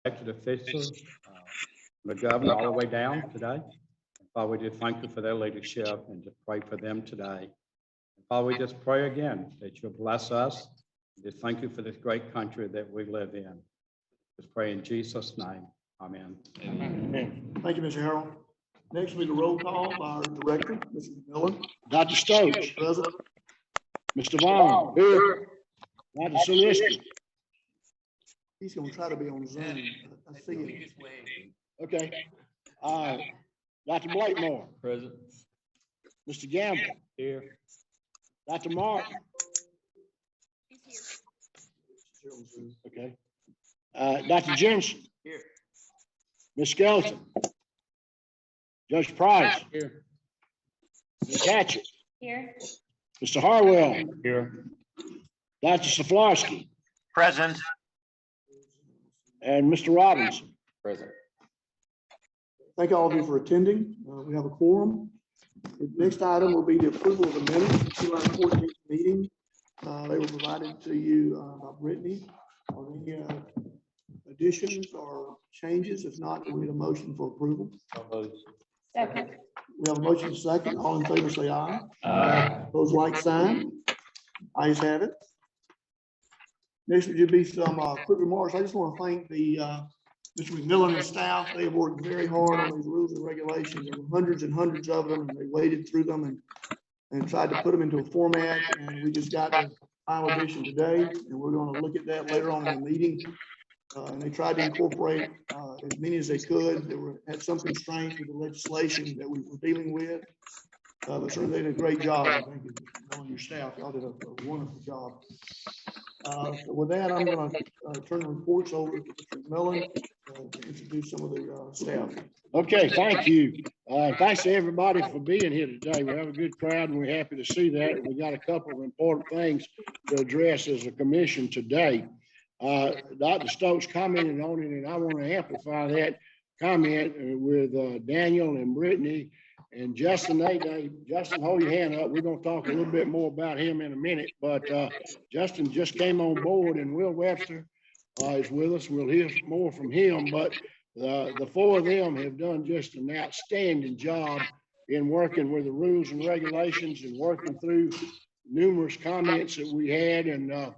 elected officials, the governor all the way down today. Father, we just thank you for their leadership and just pray for them today. Father, we just pray again that you'll bless us. Just thank you for this great country that we live in. Just pray in Jesus' name. Amen. Amen. Thank you, Mr. Harrell. Next will be the roll call by our director, Mrs. Miller. Dr. Stokes. Present. Mr. Vaughn. Here. Dr. Solicitor. He's going to try to be on Zoom. I see him. Okay. Dr. Blakemore. Present. Mr. Gamble. Here. Dr. Martin. Okay. Dr. Jensen. Here. Ms. Skelton. Judge Price. Here. Ms. Hatchett. Here. Mr. Harwell. Here. Dr. Saflarski. Present. And Mr. Robinson. Present. Thank all of you for attending. We have a quorum. The next item will be the approval of the minutes of July 14th meeting. They were provided to you by Brittany. Are there any additions or changes? If not, we need a motion for approval. Second. We have a motion second. All in favor say aye. Aye. Those like sign. Ayes have it. Next would be some quick remarks. I just want to thank the Mr. McMillan and staff. They have worked very hard on these rules and regulations. There were hundreds and hundreds of them, and they waded through them and tried to put them into a format. And we just got the final edition today, and we're going to look at that later on in the meeting. And they tried to incorporate as many as they could. They had some constraints with the legislation that we were dealing with. But certainly they did a great job. I think on your staff, y'all did a wonderful job. So with that, I'm going to turn the reports over to Mr. McMillan to introduce some of the staff. Okay, thank you. Thanks to everybody for being here today. We have a good crowd and we're happy to see that. We got a couple of important things to address as a commission today. Dr. Stokes commented on it, and I want to amplify that comment with Daniel and Brittany and Justin. Justin, hold your hand up. We're going to talk a little bit more about him in a minute, but Justin just came on board, and Will Webster is with us. We'll hear more from him, but the four of them have done just an outstanding job in working with the rules and regulations and working through numerous comments that we had, and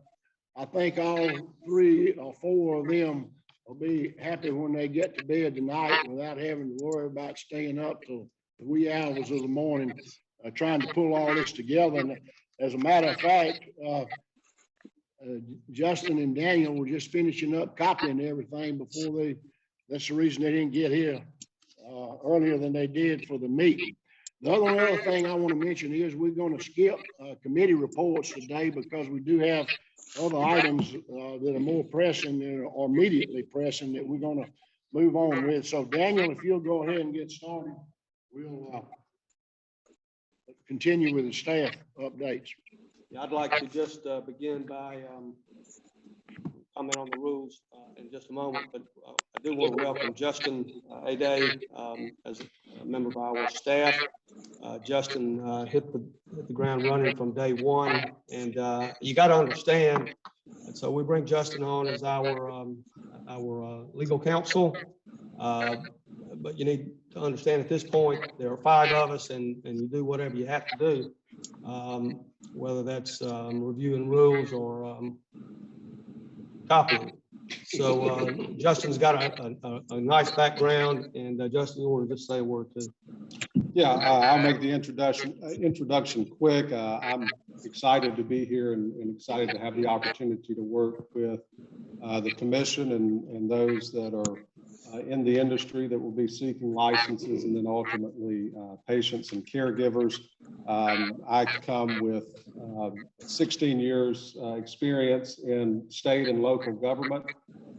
I think all three or four of them will be happy when they get to bed tonight without having to worry about staying up till the wee hours of the morning trying to pull all this together. And as a matter of fact, Justin and Daniel were just finishing up copying everything before that's the reason they didn't get here earlier than they did for the meeting. The other thing I want to mention is we're going to skip committee reports today because we do have other items that are more pressing or immediately pressing that we're going to move on with. So Daniel, if you'll go ahead and get started, we'll continue with the staff updates. Yeah, I'd like to just begin by comment on the rules in just a moment, but I do want to welcome Justin Ade as a member of our staff. Justin hit the ground running from day one, and you got to understand. And so we bring Justin on as our legal counsel, but you need to understand at this point there are 5 of us, and you do whatever you have to do, whether that's reviewing rules or copying. So Justin's got a nice background, and Justin, you want to just say a word too? Yeah, I'll make the introduction quick. I'm excited to be here and excited to have the opportunity to work with the commission and those that are in the industry that will be seeking licenses, and then ultimately patients and caregivers. I come with 16 years experience in state and local government.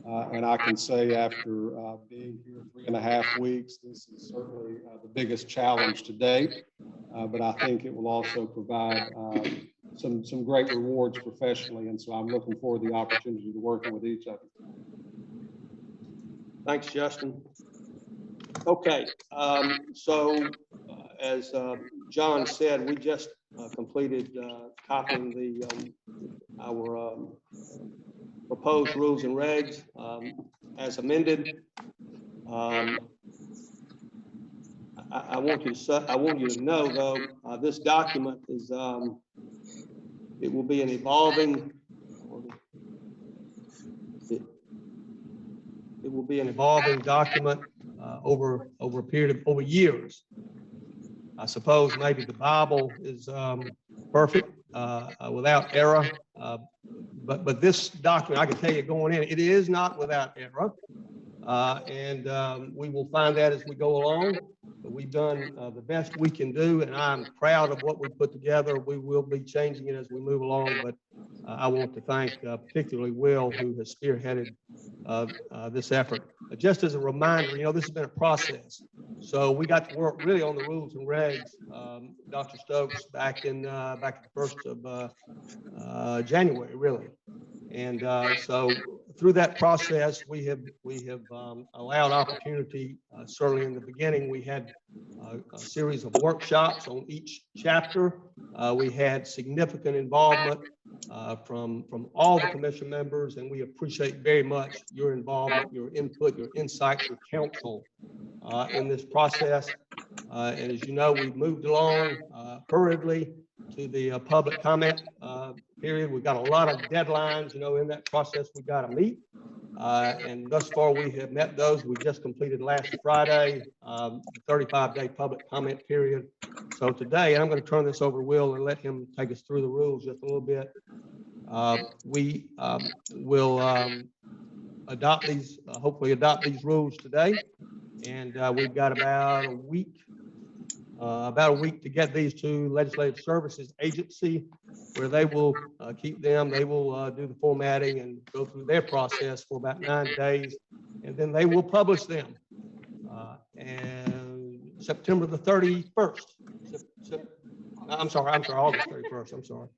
And I can say after being here 3.5 weeks, this is certainly the biggest challenge to date. But I think it will also provide some great rewards professionally. And so I'm looking forward to the opportunity to working with each of you. Thanks, Justin. Okay, so as John said, we just completed copying our proposed rules and regs. as amended. I want you to know, though, this document is, it will be an evolving, it will be an evolving document over a period of over years. I suppose maybe the Bible is perfect without error, but this document, I can tell you going in, it is not without error, and we will find that as we go along. But we've done the best we can do, and I'm proud of what we put together. We will be changing it as we move along, but I want to thank particularly Will, who has spearheaded this effort. Just as a reminder, you know, this has been a process. So we got to work really on the rules and regs, Dr. Stokes, back in the 1st of January, really. And so through that process, we have allowed opportunity. Certainly in the beginning, we had a series of workshops on each chapter. We had significant involvement from all the commission members, and we appreciate very much your involvement, your input, your insights, your counsel in this process. And as you know, we've moved along hurriedly to the public comment period. We've got a lot of deadlines, you know, in that process we got to meet. And thus far we have met those. We just completed last Friday, the 35-day public comment period. So today, and I'm going to turn this over to Will and let him take us through the rules just a little bit. We will adopt these, hopefully adopt these rules today. And we've got about a week to get these to Legislative Services Agency, where they will keep them. They will do the formatting and go through their process for about 9 days, and then they will publish them. And September the 31st. I'm sorry, August 31st. I'm sorry.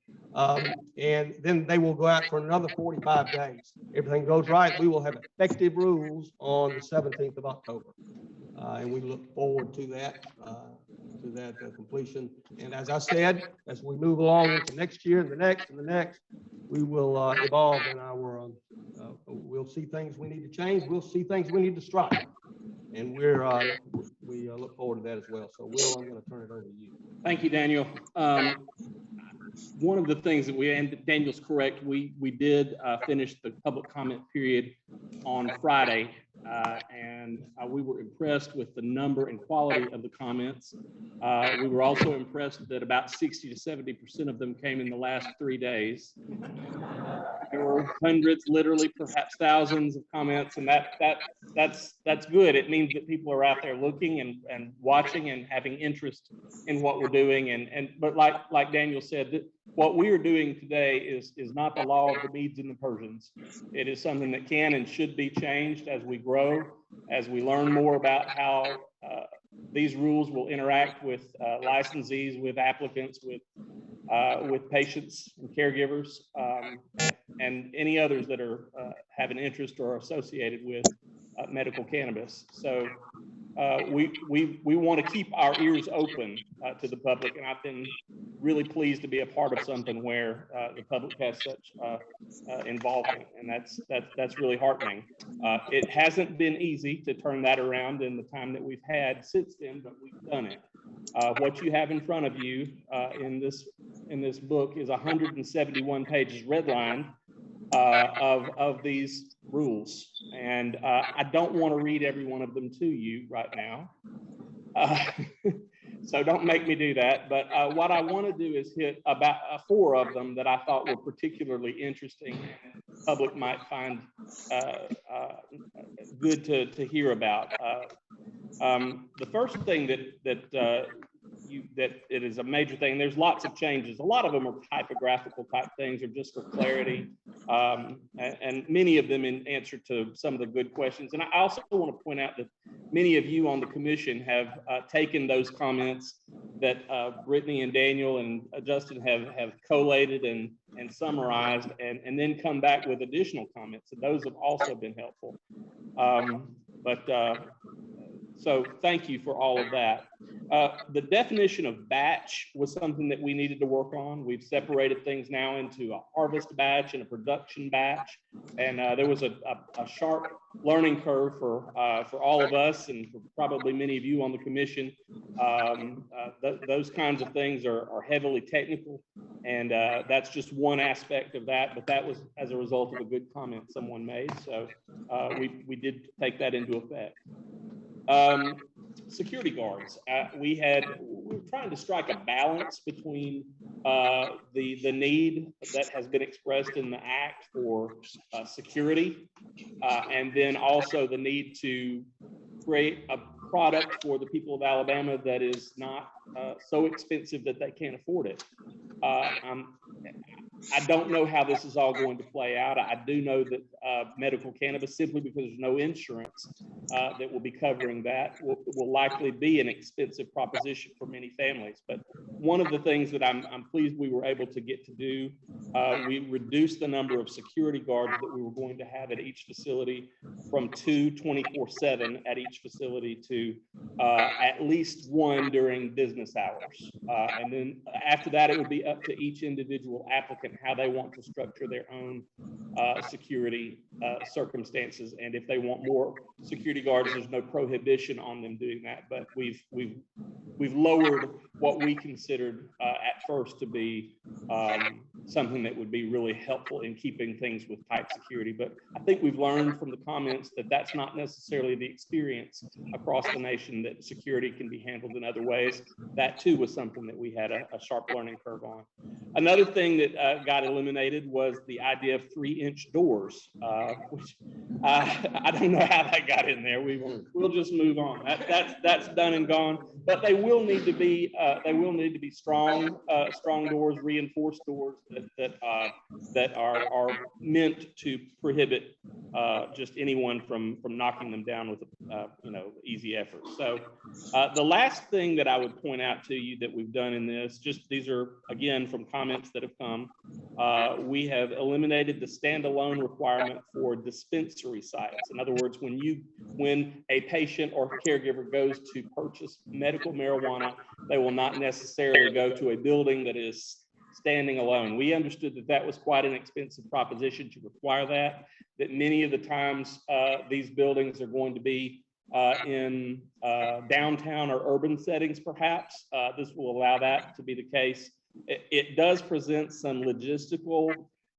And then they will go out for another 45 days. Everything goes right, we will have effective rules on the 17th of October. And we look forward to that. Completion. And as I said, as we move along into next year and the next and the next, we will evolve in our, we'll see things we need to change. We'll see things we need to strike. And we look forward to that as well. So Will, I'm going to turn it over to you. Thank you, Daniel. One of the things that and Daniel's correct, we did finish the public comment period on Friday, and we were impressed with the number and quality of the comments. We were also impressed that about 60 to 70% of them came in the last 3 days. There were hundreds, literally perhaps thousands of comments, and that's good. It means that people are out there looking and watching and having interest in what we're doing. But like Daniel said, what we are doing today is not the law of the Medes and the Persians. It is something that can and should be changed as we grow, as we learn more about how these rules will interact with licensees, with applicants, with patients and caregivers, and any others that are have an interest or are associated with medical cannabis. So we want to keep our ears open to the public, and I've been really pleased to be a part of something where the public has such involvement, and that's really heartening. It hasn't been easy to turn that around in the time that we've had since then, but we've done it. What you have in front of you in this book is 171 pages redlined of these rules, and I don't want to read every one of them to you right now, so don't make me do that. But what I want to do is hit about 4 of them that I thought were particularly interesting and the public might find good to hear about. The first thing that it is a major thing. There's lots of changes. A lot of them are typographical type things or just for clarity, and many of them in answer to some of the good questions. And I also want to point out that many of you on the commission have taken those comments that Brittany and Daniel and Justin have collated and summarized, and then come back with additional comments. And those have also been helpful. So thank you for all of that. The definition of batch was something that we needed to work on. We've separated things now into a harvest batch and a production batch. And there was a sharp learning curve for all of us and for probably many of you on the commission. Those kinds of things are heavily technical. And that's just one aspect of that. But that was as a result of a good comment someone made. So we did take that into effect. Security guards. We were trying to strike a balance between the need that has been expressed in the act for security, and then also the need to create a product for the people of Alabama that is not so expensive that they can't afford it. I don't know how this is all going to play out. I do know that medical cannabis, simply because there's no insurance that will be covering that, will likely be an expensive proposition for many families. But one of the things that I'm pleased we were able to get to do, we reduced the number of security guards that we were going to have at each facility from 2 24/7 at each facility to at least 1 during business hours. And then after that, it would be up to each individual applicant how they want to structure their own security circumstances. And if they want more security guards, there's no prohibition on them doing that. But we've lowered what we considered at first to be something that would be really helpful in keeping things with tight security. But I think we've learned from the comments that that's not necessarily the experience across the nation, that security can be handled in other ways. That too was something that we had a sharp learning curve on. Another thing that got eliminated was the idea of 3-inch doors, which I don't know how that got in there. We'll just move on. That's done and gone. But they will need to be strong doors, reinforced doors that are meant to prohibit just anyone from knocking them down with easy effort. So the last thing that I would point out to you that we've done in this, just these are again from comments that have come, we have eliminated the standalone requirement for dispensary sites. In other words, when a patient or caregiver goes to purchase medical marijuana, they will not necessarily go to a building that is standing alone. We understood that that was quite an expensive proposition to require that many of the times these buildings are going to be in downtown or urban settings, perhaps. This will allow that to be the case. It does present some logistical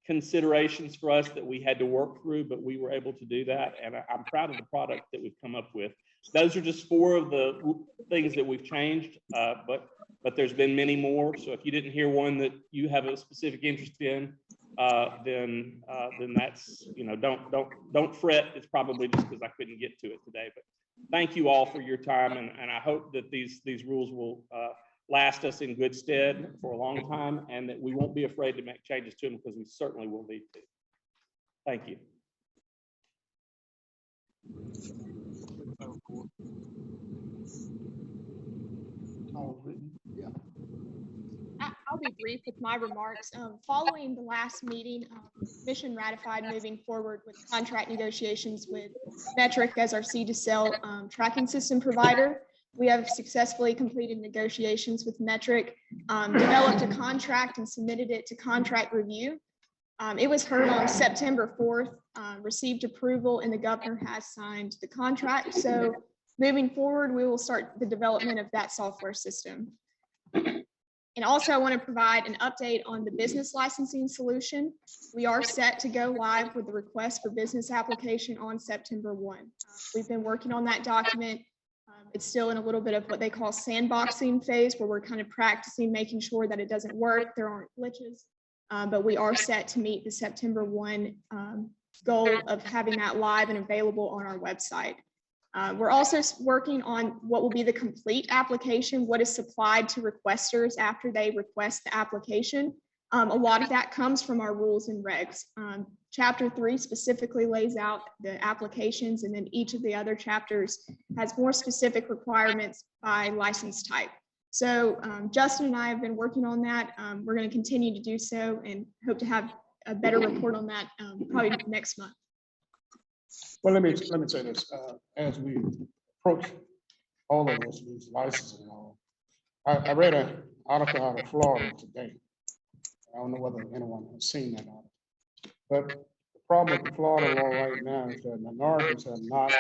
considerations for us that we had to work through, but we were able to do that. And I'm proud of the product that we've come up with. Those are just 4 of the things that we've changed, but there's been many more. So if you didn't hear one that you have a specific interest in, then that's, don't fret. It's probably just because I couldn't get to it today. But thank you all for your time, and I hope that these rules will last us in good stead for a long time, and that we won't be afraid to make changes to them, because we certainly will need to. Thank you. I'll be brief with my remarks. Following the last meeting, the Commission ratified moving forward with contract negotiations with Metric as our seed to sell tracking system provider. We have successfully completed negotiations with Metric, developed a contract and submitted it to contract review. It was heard on September 4th, received approval, and the governor has signed the contract. So moving forward, we will start the development of that software system. And also, I want to provide an update on the business licensing solution. We are set to go live with the request for business application on September 1. We've been working on that document. It's still in a little bit of what they call sandboxing phase, where we're kind of practicing, making sure that it doesn't work, there aren't glitches. But we are set to meet the September 1 goal of having that live and available on our website. We're also working on what will be the complete application, what is supplied to requesters after they request the application. A lot of that comes from our rules and regs. Chapter 3 specifically lays out the applications, and then each of the other chapters has more specific requirements by license type. So Justin and I have been working on that. We're going to continue to do so and hope to have a better report on that probably next month. Well, let me say this, as we approach all of this, these licenses and all. I read an article out of Florida today. I don't know whether anyone has seen that article. But the problem with the Florida law right now is that minorities have not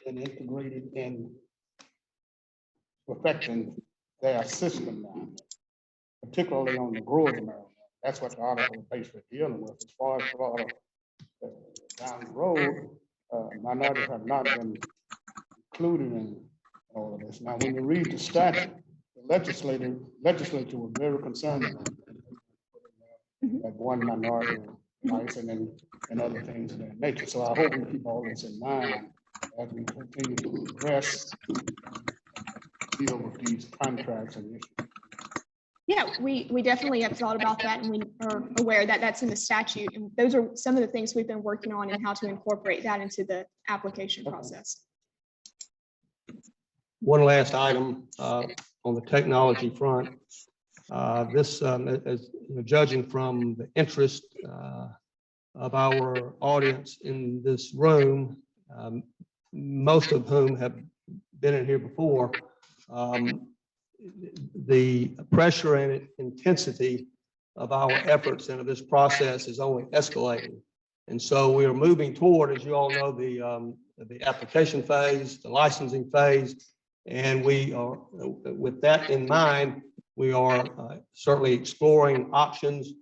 been integrated in perfecting their system now, particularly on the growers of marijuana. That's what the article is basically dealing with. As far as Florida down the road, minorities have not been included in all of this. Now, when you read the statute, the legislature was very concerned about that one minority license and other things of that nature. So I hope we keep all this in mind as we continue to address, deal with these contracts and issues. Yeah, we definitely have thought about that, and we are aware that that's in the statute. And those are some of the things we've been working on and how to incorporate that into the application process. One last item on the technology front. This, as judging from the interest of our audience in this room, most of whom have been in here before, the pressure and intensity of our efforts into this process is only escalating. And so we are moving toward, as you all know, the application phase, the licensing phase. And we are, with that in mind, we are certainly exploring options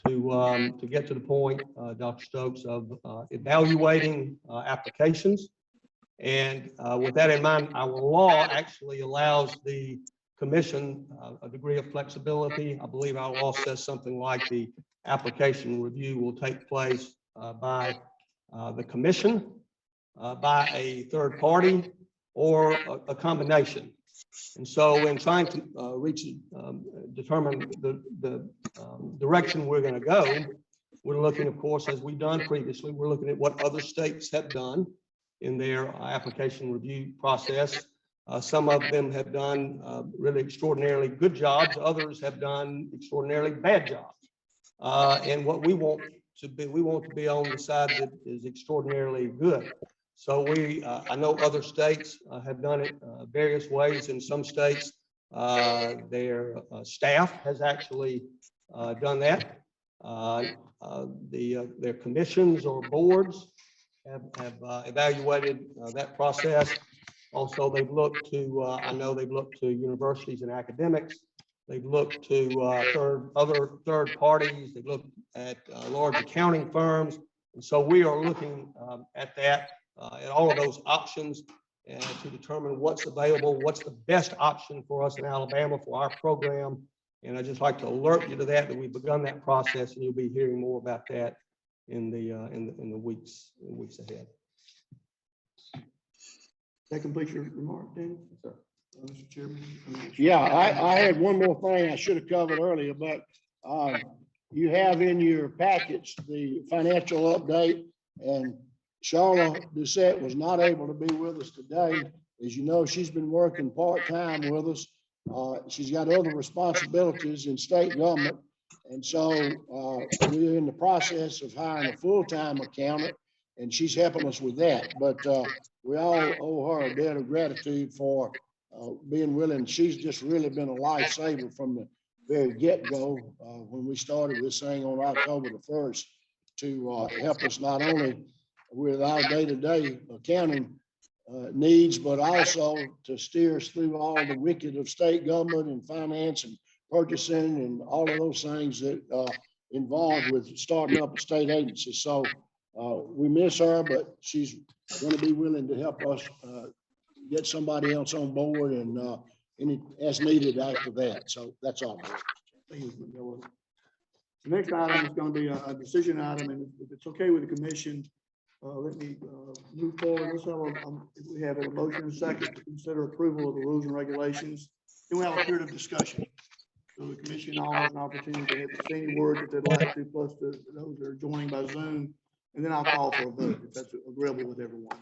to get to the point, Dr. Stokes, of evaluating applications. And with that in mind, our law actually allows the commission a degree of flexibility. I believe our law says something like the application review will take place by the commission, by a third party, or a combination. And so in trying to determine the direction we're going to go, we're looking, of course, as we've done previously, we're looking at what other states have done in their application review process. Some of them have done really extraordinarily good jobs. Others have done extraordinarily bad jobs. And what we want to be on the side that is extraordinarily good. So I know other states have done it various ways. In some states, their staff has actually done that. Their commissions or boards have evaluated that process. Also, they've looked to, I know they've looked to universities and academics. They've looked to other third parties. They've looked at large accounting firms. And so we are looking at that, at all of those options to determine what's available, what's the best option for us in Alabama for our program. And I'd just like to alert you to that we've begun that process, and you'll be hearing more about that in the weeks ahead. That completes your remark, Dan? Sir. Mr. Chairman. Yeah, I had one more thing I should have covered earlier, but you have in your package the financial update, and Charlotte Doucette was not able to be with us today. As you know, she's been working part-time with us. She's got other responsibilities in state government. And so we're in the process of hiring a full-time accountant, and she's helping us with that. But we all owe her a debt of gratitude for being willing. She's just really been a lifesaver from the very get-go when we started this thing on October the 1st to help us not only with our day-to-day accounting needs, but also to steer us through all the wicked of state government and finance and purchasing and all of those things that involved with starting up a state agency. So we miss her, but she's going to be willing to help us get somebody else on board and as needed after that. So that's all. Thank you. The next item is going to be a decision item, and if it's okay with the commission, let me move forward. Let's have if we have a motion and a second to consider approval of the rules and regulations. Then we'll have a period of discussion. So the commission all has an opportunity to say any words that they'd like to, plus those that are joining by Zoom. And then I'll call for a vote if that's agreeable with everyone.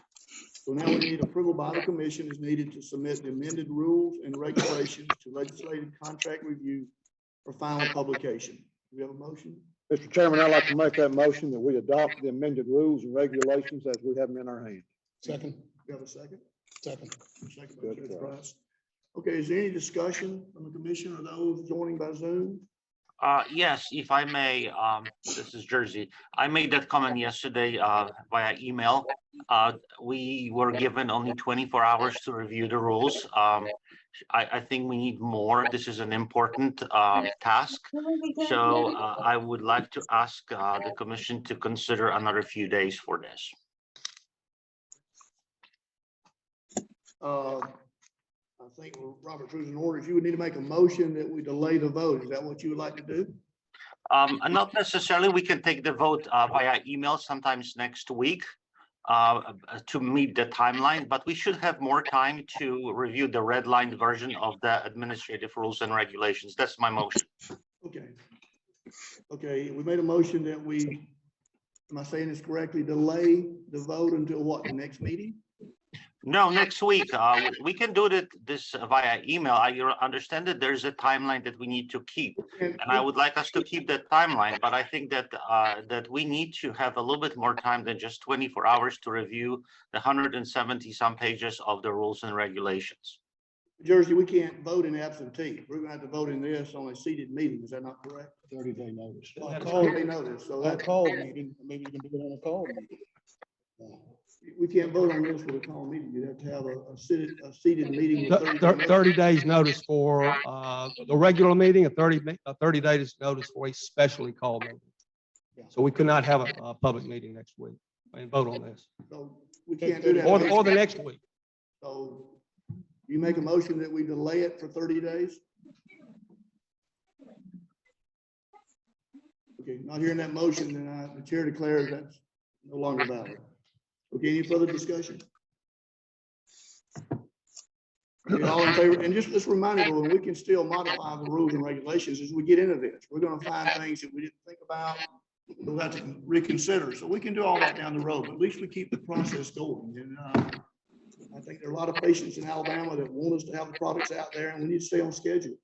So now we need approval by the commission is needed to submit the amended rules and regulations to legislative contract review for final publication. Do we have a motion? Mr. Chairman, I'd like to make that motion that we adopt the amended rules and regulations as we have them in our hand. Second. You have a second? Second by Judge Price. Okay, is there any discussion from the commission or those joining by Zoom? Yes, if I may, this is Jersey. I made that comment yesterday via email. We were given only 24 hours to review the rules. I think we need more. This is an important task. So I would like to ask the commission to consider another few days for this. I think Robert's Rules and Orders, you would need to make a motion that we delay the vote. Is that what you would like to do? Not necessarily. We can take the vote via email sometimes next week to meet the timeline, but we should have more time to review the redlined version of the administrative rules and regulations. That's my motion. Okay. Okay, we made a motion that we, am I saying this correctly, delay the vote until what, the next meeting? No, next week. We can do this via email. I understand that there's a timeline that we need to keep, and I would like us to keep that timeline. But I think that that we need to have a little bit more time than just 24 hours to review the 170 some pages of the rules and regulations. Jersey, we can't vote in absentee. We're gonna have to vote in this on a seated meeting. Is that not correct? 30-day notice. A 30-day notice. So that Call meeting, maybe you can do it on a call meeting. we can't vote on this with a call meeting. You'd have to have a seated meeting. With 30 days. 30 days notice for the regular meeting, a 30 days notice for a specially called meeting. So we could not have a public meeting next week and vote on this. So we can't do that. Or the next week. So you make a motion that we delay it for 30 days? Okay, not hearing that motion, then the chair declares that's no longer valid. Okay, any further discussion? Okay, all in favor, and just remind everyone, we can still modify the rules and regulations as we get into this. We're gonna find things that we didn't think about, we'll have to reconsider. So we can do all that down the road, but at least we keep the process going. And I think there are a lot of patients in Alabama that want us to have the products out there, and we need to stay on schedule.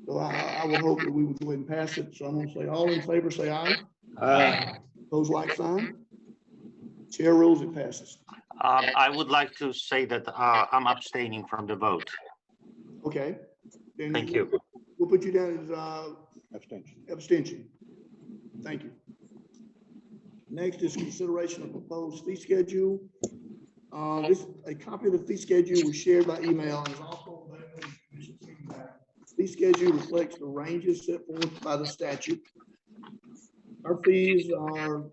So I would hope that we would go ahead and pass it. So I'm gonna say, all in favor, say aye. Aye. Those like sign. Chair rules, it passes. I would like to say that I'm abstaining from the vote. Okay. Then Thank you. We'll put you down as abstention. Thank you. Next is consideration of proposed fee schedule. A copy of the fee schedule was shared by email and is also available in the commission feedback. Fee schedule reflects the ranges set forth by the statute. Our fees are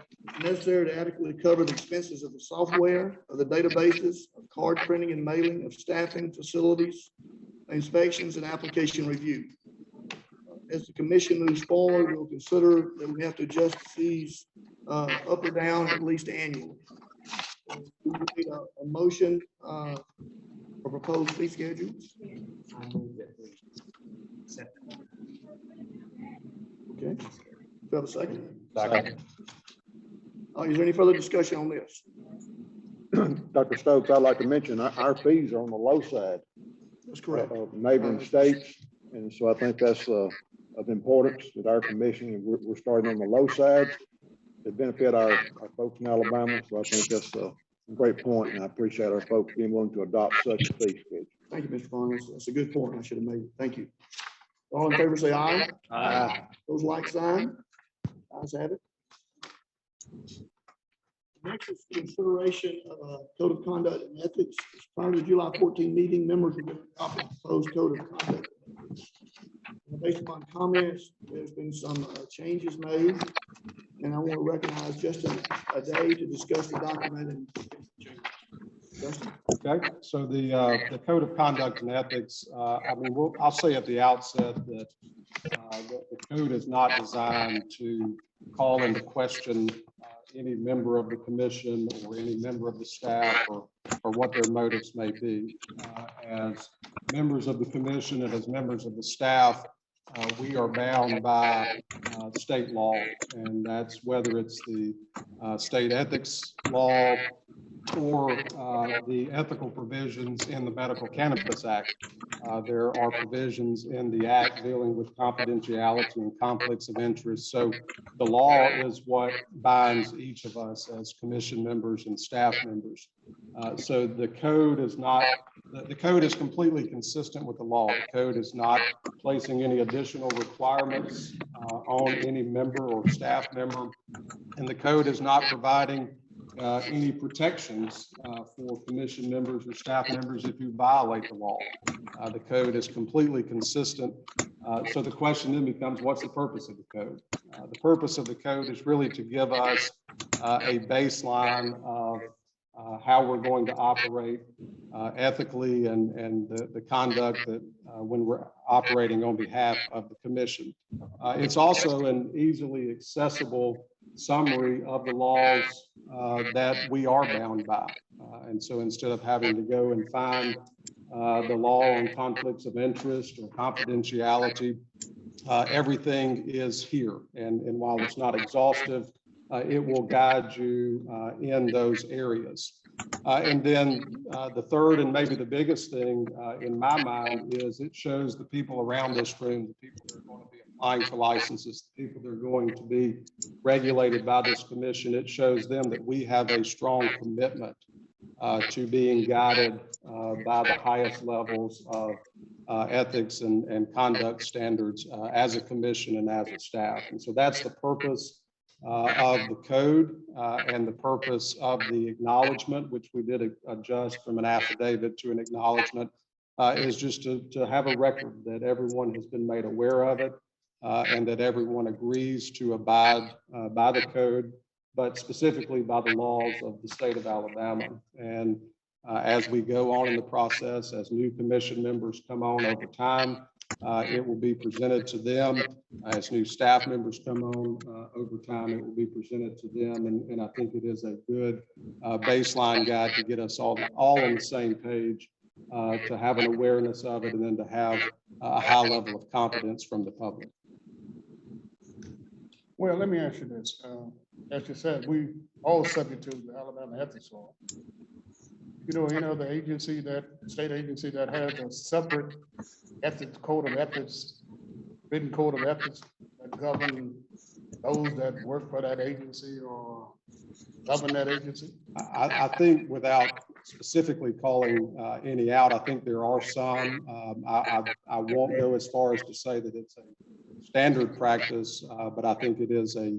necessary to adequately cover the expenses of the software, of the databases, of card printing and mailing, of staffing, facilities, inspections, and application review. As the commission moves forward, we'll consider that we have to adjust the fees up or down at least annually. We need a motion for proposed fee schedule. Okay, do you have a second? Second. Is there any further discussion on this? Dr. Stokes, I'd like to mention our fees are on the low side That's correct. of neighboring states. And so I think that's of importance that our commission, we're starting on the low side to benefit our folks in Alabama. So I think that's a great point, and I appreciate our folks being willing to adopt such a fee schedule. Thank you, Mr. Vaughn. That's a good point. I should have made it. Thank you. All in favor, say aye. Aye. Those like sign. Ayes have it. Next is consideration of a code of conduct and ethics. Prior to the July 14 meeting, members will get a copy of the proposed code of conduct. And based upon comments, there's been some changes made, and I want to recognize Justin a day to discuss the document and Justin. Okay, so the code of conduct and ethics, I mean, I'll say at the outset that the code is not designed to call into question any member of the commission or any member of the staff or what their motives may be. As members of the commission and as members of the staff, we are bound by state law, and that's whether it's the state ethics law, for the ethical provisions in the Medical Cannabis Act. There are provisions in the act dealing with confidentiality and conflicts of interest. So the law is what binds each of us as commission members and staff members. So the code is not, the code is completely consistent with the law. The code is not placing any additional requirements on any member or staff member. And the code is not providing any protections for commission members or staff members if you violate the law. The code is completely consistent. So the question then becomes, what's the purpose of the code? The purpose of the code is really to give us a baseline of how we're going to operate ethically and the conduct that when we're operating on behalf of the commission. It's also an easily accessible summary of the laws that we are bound by. And so instead of having to go and find the law on conflicts of interest or confidentiality, everything is here. And while it's not exhaustive, it will guide you in those areas. And then the third and maybe the biggest thing in my mind is it shows the people around this room, the people that are going to be applying for licenses, the people that are going to be regulated by this commission. It shows them that we have a strong commitment to being guided by the highest levels of ethics and conduct standards as a commission and as a staff. And so that's the purpose of the code and the purpose of the acknowledgement, which we did adjust from an affidavit to an acknowledgement, is just to have a record that everyone has been made aware of it and that everyone agrees to abide by the code, but specifically by the laws of the state of Alabama. And as we go on in the process, as new commission members come on over time, it will be presented to them. As new staff members come on over time, it will be presented to them. And I think it is a good baseline guide to get us all on the same page, to have an awareness of it, and then to have a high level of confidence from the public. Well, let me ask you this. As you said, we all subject to the Alabama ethics law. You know, any other agency state agency that has a separate ethics code of ethics, written code of ethics that govern those that work for that agency or govern that agency? I think without specifically calling any out, I think there are some. I won't go as far as to say that it's a standard practice, but I think it is a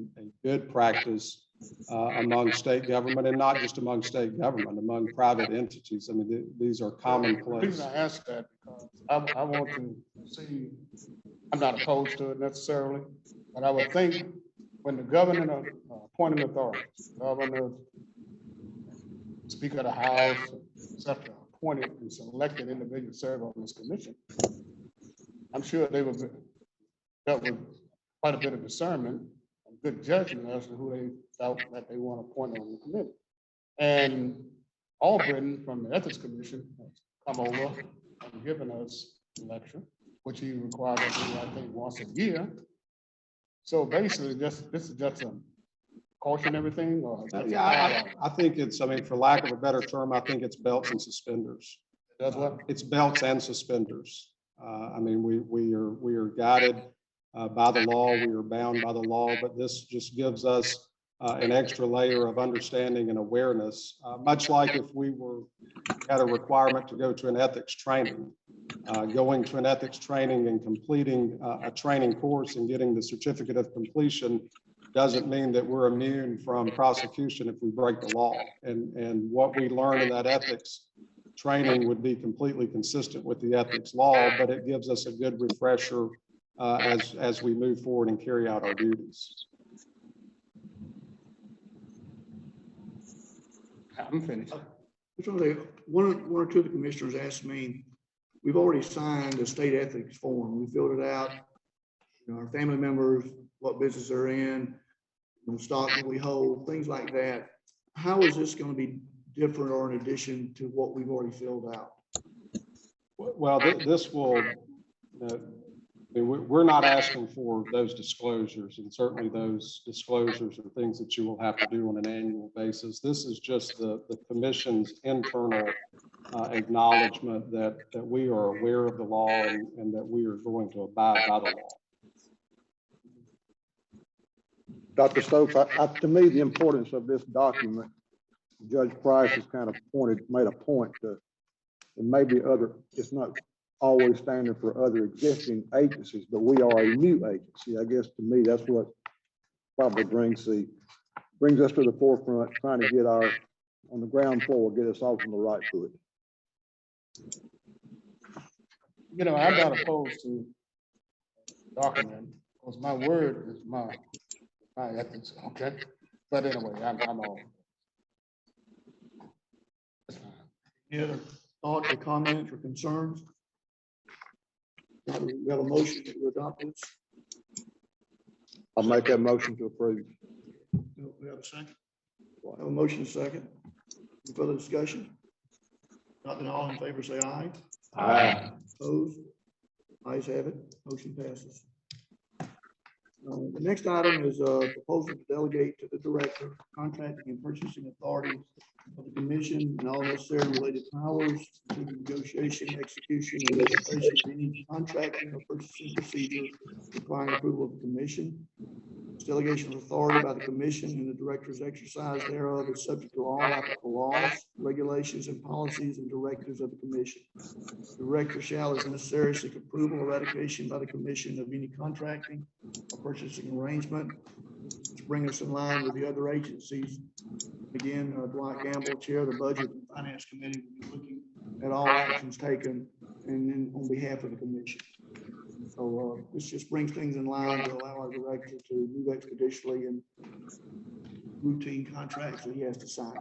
good practice among state government, and not just among state government, among private entities. I mean, these are commonplace. The reason I ask that because I want to see, I'm not opposed to it necessarily, but I would think when the governor appointing authorities, governor, Speaker of the House, etc., appointed and selected individuals serve on this commission, I'm sure they would dealt with quite a bit of discernment and good judgment as to who they felt that they want to appoint on the committee. And Albritton from the Ethics Commission has come over and given us a lecture, which he required us to do, I think, once a year. So basically, this is just a caution everything, or yeah, I think it's, I mean, for lack of a better term, I think it's belts and suspenders. That's what? It's belts and suspenders. I mean, we are guided by the law, we are bound by the law, but this just gives us an extra layer of understanding and awareness, much like if we had a requirement to go to an ethics training. Going to an ethics training and completing a training course and getting the certificate of completion doesn't mean that we're immune from prosecution if we break the law. And what we learn in that ethics training would be completely consistent with the ethics law, but it gives us a good refresher as we move forward and carry out our duties. I'm finished. One or two of the commissioners asked me, we've already signed the state ethics form. We filled it out. You know, our family members, what business they're in, the stock that we hold, things like that. How is this going to be different or in addition to what we've already filled out? Well, this will, mean, we're not asking for those disclosures, and certainly those disclosures are things that you will have to do on an annual basis. This is just the commission's internal acknowledgement that we are aware of the law and that we are going to abide by the law. Dr. Stokes, to me, the importance of this document, Judge Price has kind of made a point to, and maybe it's not always standard for other existing agencies, but we are a new agency. I guess to me, that's what probably brings us to the forefront, trying to get on the ground floor, get us off on the right foot. You know, I'm not opposed to document, because my word is my ethics, okay? But anyway, I'm all. Any other thoughts or comments or concerns? We have a motion to adopt this. I'll make that motion to approve. We have a second. I have a motion second. Any further discussion? Not then all in favor say aye. Aye. Opposed? Ayes have it. Motion passes. The next item is a proposal to delegate to the director, contracting and purchasing authority of the commission and all necessary related powers, including negotiation, execution, and registration of any contracting or purchasing procedure requiring approval of the commission. This delegation of authority by the commission and the director's exercise thereof is subject to all applicable laws, regulations, and policies and directives of the commission. The director shall, as necessary, seek approval or ratification by the commission of any contracting or purchasing arrangement to bring us in line with the other agencies. Again, Dwight Gamble, Chair of the Budget and Finance Committee, will be looking at all actions taken and then on behalf of the commission. So this just brings things in line to allow our director to move expeditiously in routine contracts that he has to sign.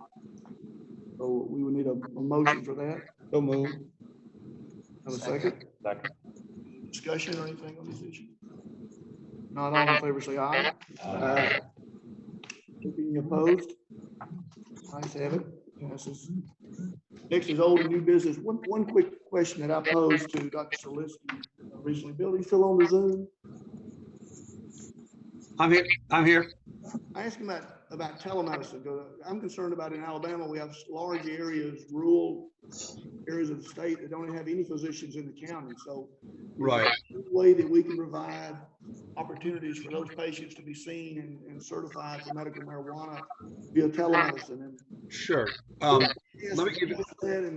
So we would need a motion for that. So move. Have a second? Second. Discussion or anything on this issue? Not all in favor, say aye. Aye. Any opposed? Ayes have it. Passes. Next is old and new business. One quick question that I posed to Dr. Soliski recently. Bill, are you still on the Zoom? I'm here. I asked him about telemedicine. I'm concerned about in Alabama, we have large areas, rural areas of the state that don't have any physicians in the county. So Right. the way that we can provide opportunities for those patients to be seen and certified for medical marijuana via telemedicine. And Sure. yes, Let me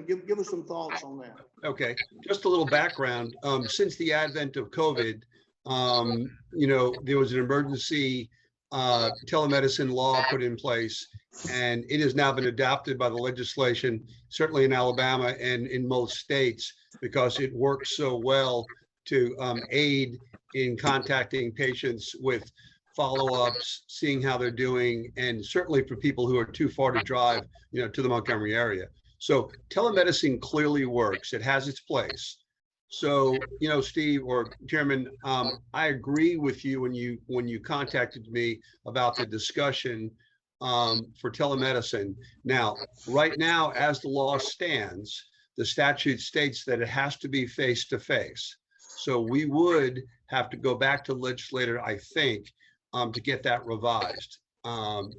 give give us some thoughts on that. Okay, just a little background. Since the advent of COVID, there was an emergency telemedicine law put in place, and it has now been adopted by the legislation, certainly in Alabama and in most states, because it works so well to aid in contacting patients with follow-ups, seeing how they're doing, and certainly for people who are too far to drive, to the Montgomery area. So telemedicine clearly works. It has its place. So, Steve or Chairman, I agree with you when you contacted me about the discussion for telemedicine. Now, right now, as the law stands, the statute states that it has to be face-to-face. So we would have to go back to legislator, I think, to get that revised.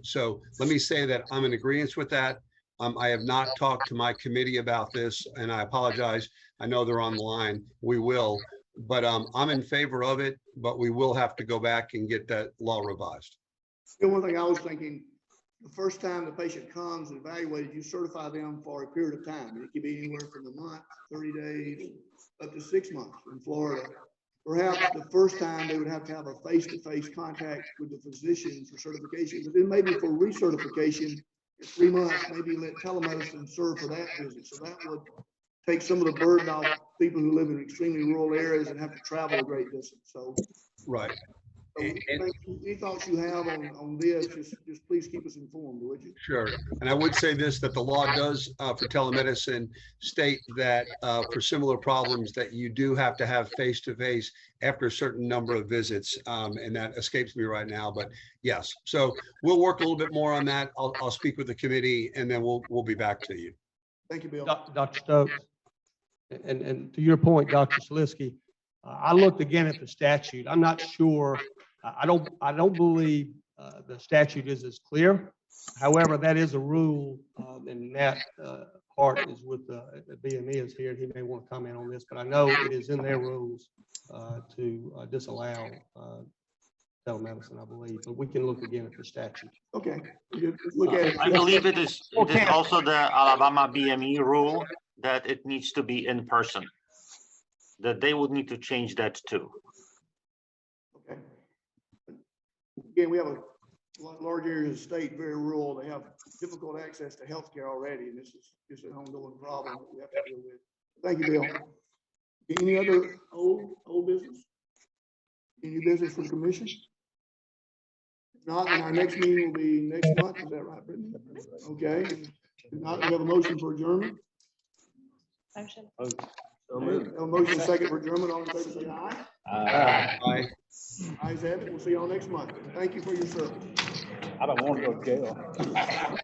So let me say that I'm in agreement with that. I have not talked to my committee about this, and I apologize. I know they're on the line. We will, but I'm in favor of it, but we will have to go back and get that law revised. The one thing I was thinking, the first time the patient comes and evaluated, you certify them for a period of time. It could be anywhere from a month, 30 days, up to 6 months in Florida. Perhaps the first time they would have to have a face-to-face contact with the physicians for certification, but then maybe for recertification, 3 months, maybe let telemedicine serve for that visit. So that would take some of the burden off people who live in extremely rural areas and have to travel a great distance. So, right. Any thoughts you have on this, just please keep us informed, would you? Sure. And I would say this, that the law does for telemedicine state that for similar problems that you do have to have face-to-face after a certain number of visits. And that escapes me right now, but yes. So we'll work a little bit more on that. I'll speak with the committee and then we'll be back to you. Thank you, Bill. Dr. Stokes, and to your point, Dr. Soliski, I looked again at the statute. I'm not sure. I don't believe the statute is as clear. However, that is a rule, and Nat Hart is with the BME is here. He may want to comment on this, but I know it is in their rules to disallow telemedicine, I believe. But we can look again at the statute. Okay. Look at it. I believe it is also the Alabama BME rule that it needs to be in person. That they would need to change that too. Okay. Again, we have a large areas of the state, very rural. They have difficult access to healthcare already, and this is just an ongoing problem that we have to deal with. Thank you, Bill. Any other old business? Any business for the commission? If not, then our next meeting will be next month. Is that right, Brittany? Okay. If not, we have a motion for adjournment. Motion. A motion second for adjournment. All in favor, say aye. Aye. Ayes have it. We'll see y'all next month. Thank you for your service. I don't want to go to jail.